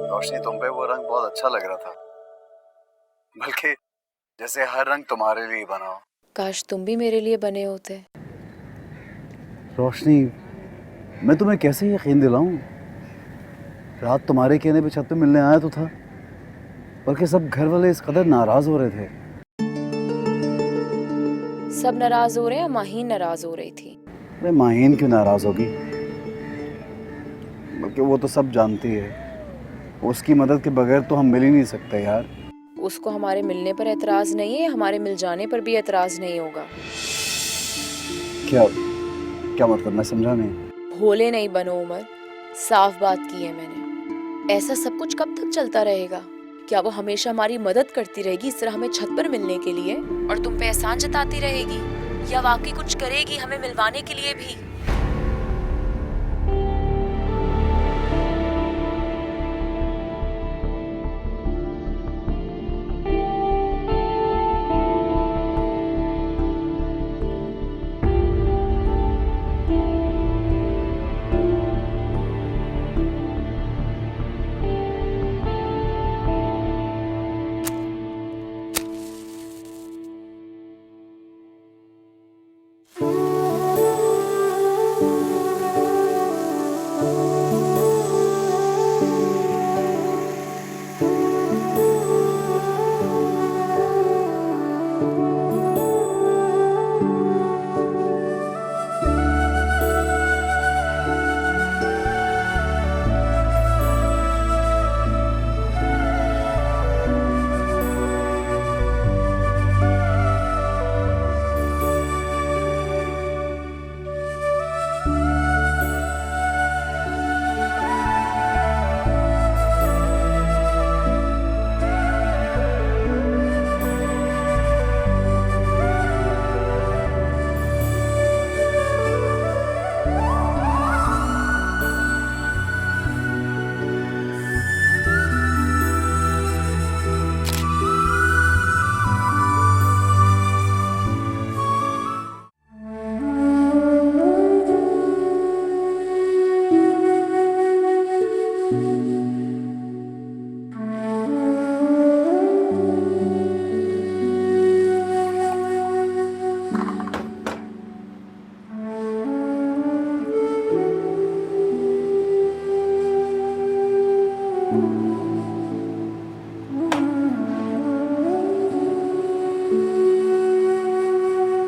रोशनी, तुम पे वो रंग बहुत अच्छा लग रहा था, बल्कि जैसे हर रंग तुम्हारे लिए बना हो। काश तुम भी मेरे लिए बने होते। रोशनी, मैं तुम्हें कैसे यकीन दिलाऊं? रात तुम्हारे कहने पे छत पे मिलने आया तो था, बल्कि सब घर वाले इस कदर नाराज हो रहे थे। सब नाराज हो रहे हैं, माहीन नाराज हो रही थी। अरे माहीन क्यों नाराज होगी? बल्कि वो तो सब जानती है, उसकी मदद के बगैर तो हम मिल ही नहीं सकते यार। उसको हमारे मिलने पर एतराज नहीं है, हमारे मिल जाने पर भी एतराज नहीं होगा। क्या क्या मतलब, मैं समझा नहीं। भोले नहीं बनो उमर, साफ बात की है मैंने। ऐसा सब कुछ कब तक चलता रहेगा? क्या वो हमेशा हमारी मदद करती रहेगी इस तरह हमें छत पर मिलने के लिए, और तुम पे एहसान जताती रहेगी, या वाकई कुछ करेगी हमें मिलवाने के लिए भी?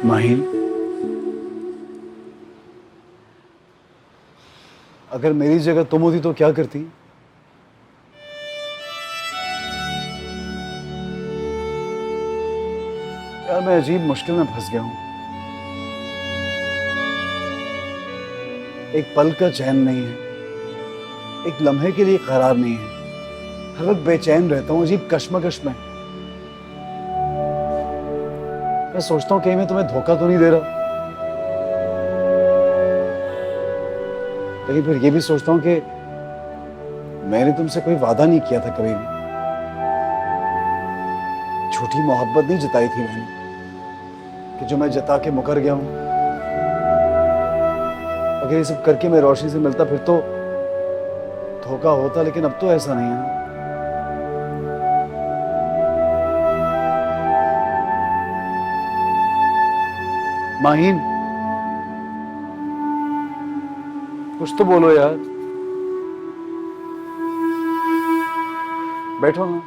माहिन, अगर मेरी जगह तुम होती तो क्या करती? यार मैं अजीब मुश्किल में फंस गया हूं। एक पल का चैन नहीं है, एक लम्हे के लिए करार नहीं है। हर वक्त बेचैन रहता हूं, अजीब कश्मकश में। मैं सोचता हूं कहीं मैं तुम्हें धोखा तो नहीं दे रहा, लेकिन फिर ये भी सोचता हूं कि मैंने तुमसे कोई वादा नहीं किया था कभी भी। झूठी मोहब्बत नहीं जताई थी मैंने कि जो मैं जता के मुकर गया हूं। अगर ये सब करके मैं रोशनी से मिलता फिर तो धोखा होता, लेकिन अब तो ऐसा नहीं है ना। माहीन, कुछ तो बोलो यार। बैठो ना।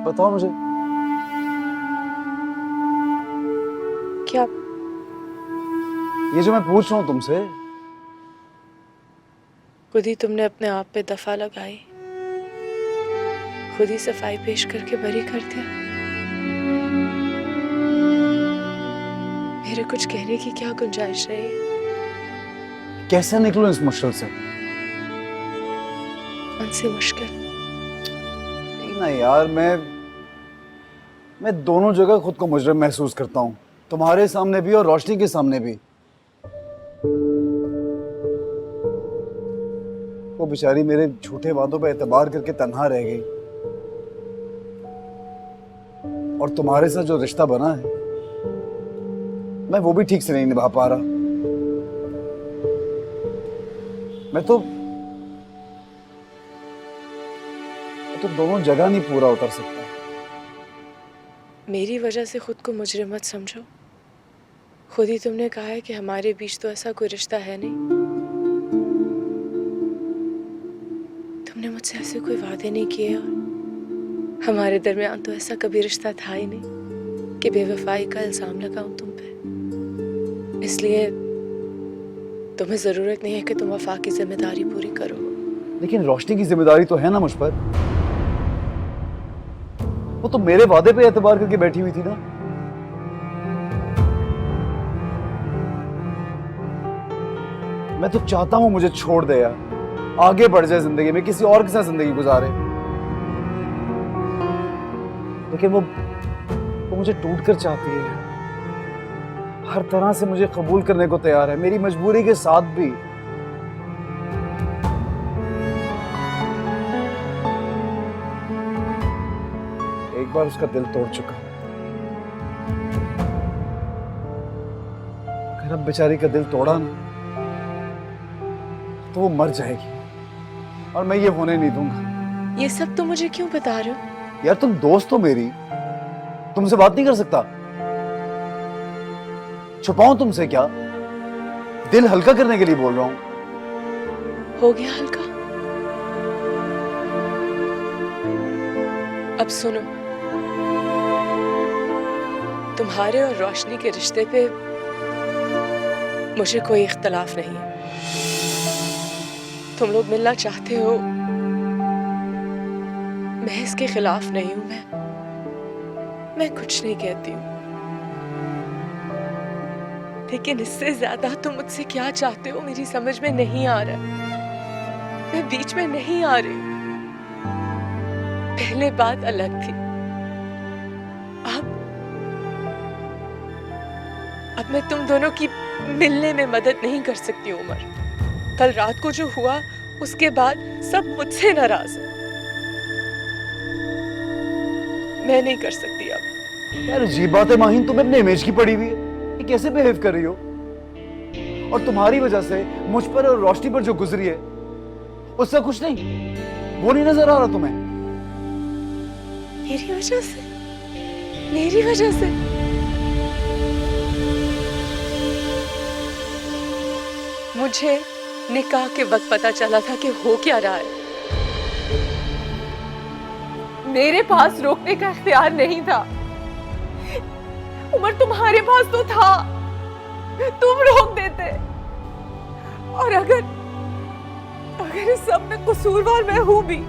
बताओ मुझे। क्या? ये जो मैं पूछ रहा हूं तुमसे, खुद ही तुमने अपने आप पे दफा लगाई, खुद ही सफाई पेश करके बरी कर दिया। मेरे कुछ कहने की क्या गुंजाइश रही? कैसे निकलूं इस मुश्किल से? कौन सी मुश्किल? नहीं ना यार, मैं दोनों जगह खुद को मुजरिम महसूस करता हूँ, तुम्हारे सामने भी और रोशनी के सामने भी। वो बेचारी मेरे झूठे वादों पे एतबार करके तन्हा रह गई, और तुम्हारे साथ जो रिश्ता बना है मैं वो भी ठीक से नहीं निभा पा रहा। मैं तो दोनों जगह नहीं पूरा उतर सकता। मेरी वजह से खुद को मुजरिम मत समझो। खुद ही तुमने कहा है कि हमारे बीच तो ऐसा कोई रिश्ता है नहीं। तुमने मुझसे ऐसे कोई वादे नहीं किए और हमारे दरमियान तो ऐसा कभी रिश्ता था ही नहीं कि बेवफाई का इल्जाम लगाऊं तुम पे। इसलिए तुम्हें जरूरत नहीं है कि तुम वफा की जिम्मेदारी पूरी करो। लेकिन रोशनी की जिम्मेदारी तो है ना मुझ पर। वो तो मेरे वादे पे एतबार करके बैठी हुई थी ना। मैं तो चाहता हूं मुझे छोड़ दे यार, आगे बढ़ जाए जिंदगी में, किसी और के साथ जिंदगी गुजारे। लेकिन वो मुझे टूट कर चाहती है, हर तरह से मुझे कबूल करने को तैयार है, मेरी मजबूरी के साथ भी। एक बार उसका दिल तोड़ चुका, अगर अब बेचारी का दिल तोड़ा ना तो वो मर जाएगी और मैं ये होने नहीं दूंगा। ये सब तुम मुझे क्यों बता रहे हो? यार तुम दोस्त हो मेरी, तुमसे बात नहीं कर सकता? छुपाऊं तुमसे क्या? दिल हल्का करने के लिए बोल रहा हूं। हो गया हल्का? अब सुनो, तुम्हारे और रोशनी के रिश्ते पे मुझे कोई इख्तलाफ नहीं है। तुम लोग मिलना चाहते हो, मैं इसके खिलाफ नहीं हूं। मैं कुछ नहीं कहती हूं, लेकिन इससे ज्यादा तुम मुझसे क्या चाहते हो मेरी समझ में नहीं आ रहा। मैं बीच में नहीं आ रही। पहले बात अलग थी, अब मैं तुम दोनों की मिलने में मदद नहीं कर सकती उमर। कल रात को जो हुआ उसके बाद सब मुझसे नाराज है। मैं नहीं कर सकती अब। यार अजीब बात है माहिन, तुम्हें अपने इमेज की पड़ी हुई है, ये कैसे बिहेव कर रही हो? और तुम्हारी वजह से मुझ पर और रोशनी पर जो गुजरी है उसका कुछ नहीं, वो नहीं नजर आ रहा तुम्हें? मेरी वजह से? मेरी वजह से? मुझे निकाह के वक्त पता चला था कि हो क्या रहा है। मेरे पास रोकने का इख्तियार नहीं था। उमर तुम्हारे पास तो था, तुम रोक देते। और अगर इस सब में कसूरवार मैं हूं भी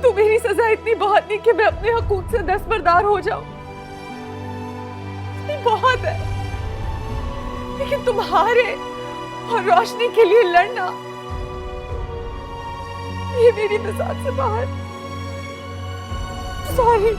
तो मेरी सजा इतनी बहुत नहीं कि मैं अपने हकूक से दस्तबरदार हो जाऊं। इतनी बहुत है, लेकिन तुम्हारे और रोशनी के लिए लड़ना ये मेरी मिजाज से बाहर। सॉरी।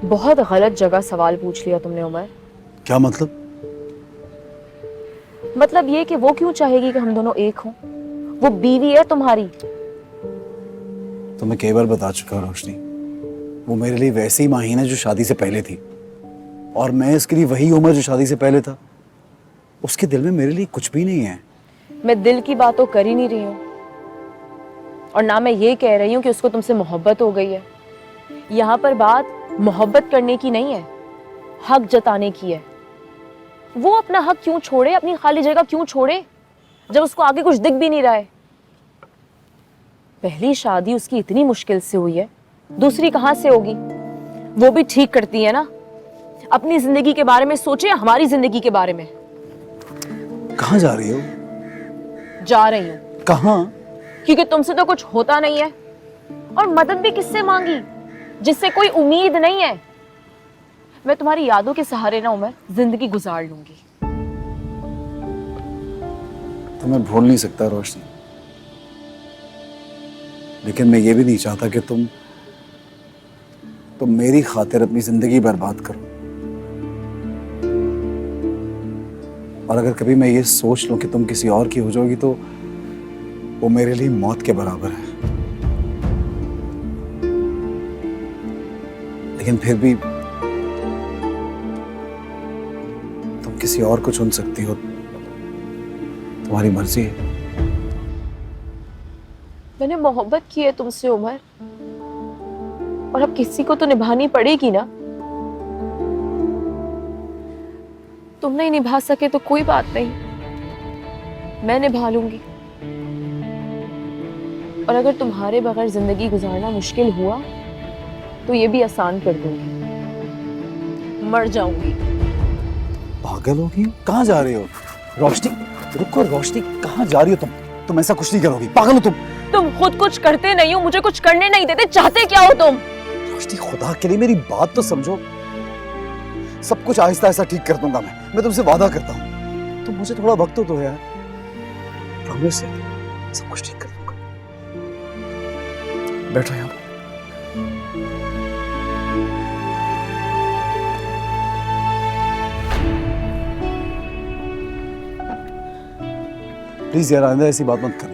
बहुत गलत जगह सवाल पूछ लिया तुमने उमर। क्या मतलब? मतलब ये कि वो क्यों चाहेगी कि हम दोनों एक हों? वो बीवी है तुम्हारी। तो मैं कई बार बता चुका हूं रोशनी, वो मेरे लिए वैसी ही माहिन है जो शादी से पहले थी, और मैं इसके लिए वही उमर जो शादी से पहले था। उसके दिल में मेरे लिए कुछ भी नहीं है। मैं दिल की बात तो कर ही नहीं रही हूँ, और ना मैं ये कह रही हूँ कि उसको तुमसे मोहब्बत हो गई है। यहाँ पर बात मोहब्बत करने की नहीं है, हक जताने की है। वो अपना हक क्यों छोड़े, अपनी खाली जगह क्यों छोड़े, जब उसको आगे कुछ दिख भी नहीं रहा है। पहली शादी उसकी इतनी मुश्किल से हुई है, दूसरी कहां से होगी? वो भी ठीक करती है ना। अपनी जिंदगी के बारे में सोचे, हमारी जिंदगी के बारे में। कहाँ जा रही हो? जा रही हूँ। कहाँ? क्योंकि तुमसे तो कुछ होता नहीं है, और मदद भी किससे मांगी जिससे कोई उम्मीद नहीं है। मैं तुम्हारी यादों के सहारे ना उमर जिंदगी गुजार लूंगी। तो मैं भूल नहीं सकता रोशनी, लेकिन मैं ये भी नहीं चाहता कि तुम मेरी खातिर अपनी जिंदगी बर्बाद करो। और अगर कभी मैं ये सोच लूं कि तुम किसी और की हो जाओगी तो वो मेरे लिए मौत के बराबर है। लेकिन फिर भी तुम किसी और को चुन सकती हो, तुम्हारी मर्जी है। मैंने मोहब्बत की है तुमसे उमर, और अब किसी को तो निभानी पड़ेगी ना। तुम नहीं निभा सके तो कोई बात नहीं, मैं निभा लूंगी। और अगर तुम्हारे बगैर जिंदगी गुजारना मुश्किल हुआ तो ये भी आसान कर दूंगी, मर जाऊंगी। पागल हो गई? कहाँ जा रही हो रोशनी? रुको रोशनी, कहाँ जा रही हो तुम? तुम ऐसा कुछ नहीं करोगी, पागल हो तुम। तुम खुद कुछ करते नहीं हो, मुझे कुछ करने नहीं देते, चाहते क्या हो तुम? रोशनी खुदा के लिए मेरी बात तो समझो। सब कुछ आहिस्ता आहिस्ता ठीक कर दूंगा मैं तुमसे वादा करता हूँ। तुम मुझे थोड़ा वक्त तो दो यार, प्रॉमिस है सब कुछ ठीक कर दूंगा। बैठो यहाँ। प्लीज यार आइंदा ऐसी बात मत करना।